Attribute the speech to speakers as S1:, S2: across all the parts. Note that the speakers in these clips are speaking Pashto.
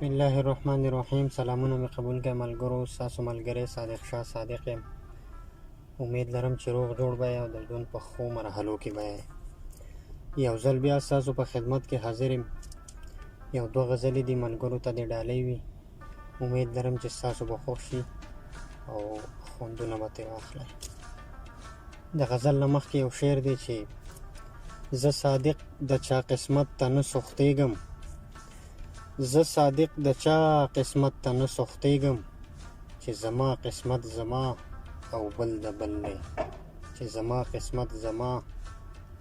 S1: بسم الله الرحمن الرحیم. سلامونه مې قبول کړئ ملګرو، ستاسو ملګری صادق شاه صادق یم. امید لرم چې روغ جوړ به او د ژوند په ښو مرحلو کې به یو ځل بیا ستاسو په خدمت کې حاضر یم. یو دوه غزلې دي ملګرو ته د ډالۍ وي. امید لرم چې ستاسو به خوښ شي او خوندونه به ترې واخلئ. د غزل نه مخکې یو شعر دی چې زه صادق د چا قسمت ته نه سختېږم، زه صادق د چا قسمت ته نه سختېږم، چې زما قسمت زما او بل د بل دی، چې زما قسمت زما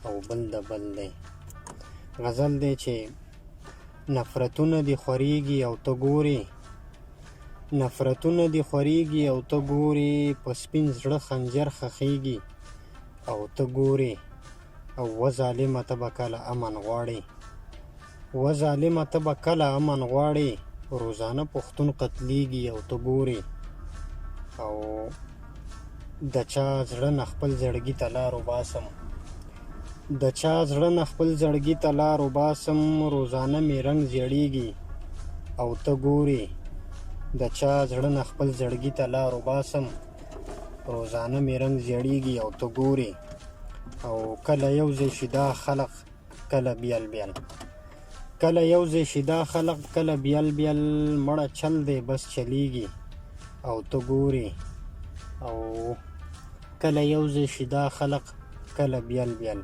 S1: او بل د بل دی. غزل دی چې نفرتونه دي خورېږي او ته ګورې، نفرتونه دي خورېږي او ته ګورې، په سپین زړه خنجر خښېږي او ته ګورې، او و ظالمه ته به کله امن غواړې، و ظالمه ته به کله امن غواړې، روزانه پښتون قتلېږي او ته ګورې، او د چا زړه نه خپل زړګي ته لار وباسم، د چا زړه نه خپل زړګي ته لار وباسم، روزانه مې رنګ زیړېږي او ته ګورې، د چا زړه نه خپل زړګي ته لار وباسم، روزانه مې رنګ زیړېږي او ته ګورې، او کله یو ځای شي دا خلق کله بیل بیل، کله یو ځای شي دا خلق کله بیل بیل، مړه چل دی بس چلیږي او ته ګورې، او کله یو ځای شي دا خلق کله بیل بیل،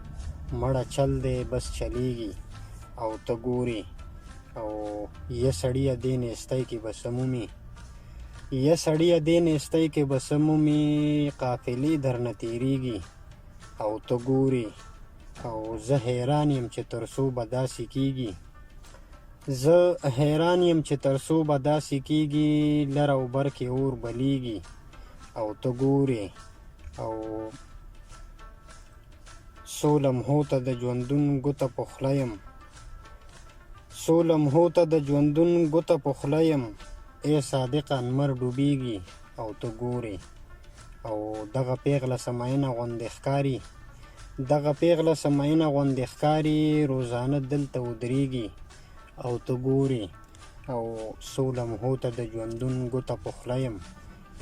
S1: مړه چل دی بس چلیږي او ته ګورې، او یه سړیه دې نیستۍ کې به څه مومي، یه سړیه دې نیستۍ کې به څه مومي، قافلې درنه تېرېږي او ته ګورې، او زه حیران یم چې تر څو به داسې کېږي، زه حیران یم چې تر څو به داسې کېږي، لر او بر کې اور بلیږي او ته ګورې، او څو لمحو ته د ژوندون ګوته په خوله یم، څو لمحو ته د ژوندون ګوته په خوله یم، ای صادقه لمر ډوبېږي او ته ګورې، او دغه پیغله سمینه غوندې ښکاري، دغه پیغله سمینه غوندې ښکاري، روزانه دلته ودرېږي او ته ګورې، او څو لمحو ته د ژوندون ګوته په خوله یم،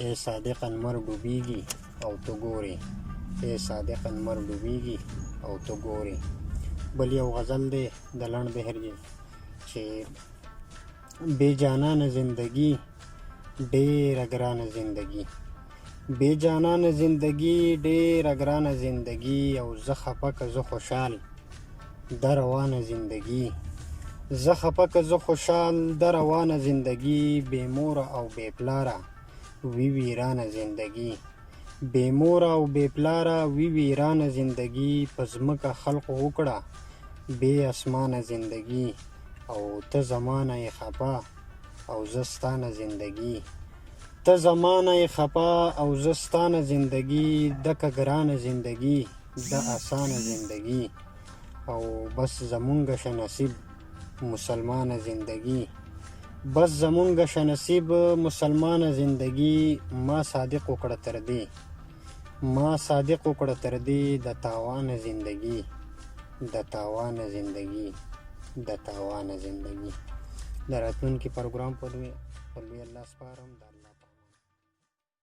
S1: ای صادقه لمر ډوبېږي او ته ګورې، ای صادقه لمر ډوبېږي او ته ګورې. بل یو غزل دی د لنډ بهرجي چې بې جانانه زندګي ډېره ګرانه زندګي، بې جانانه زندګي ډېره ګرانه زندګي، او زه خفه که زه خوشحال ده روانه زندګي، زه خفه که زه خوشحال ده روانه زندګي، بې موره او بې پلاره وي ویرانه زندګي، بې موره او بې پلاره وي ویرانه زندګي، په ځمکه خلقو وکړه بې اسمانه زندګي، او ته زمانه یې خفه او زه ستانه زندګي، ته زمانه یې خفه او زه ستانه زندګي، دکه ګرانه زندګي ده اسانه زندګي، او بس زمونږه شه نصیب مسلمانه زندګي، بس زمونږه شه نصیب مسلمانه زندګي، ما صادق وکړه تر دې، ما صادق وکړه تر دې، د تاوانه زندګي، د تاوانه زندګي، د تاوانه زندګي. د راتلونکي پروګرام په لوی الله سپارم.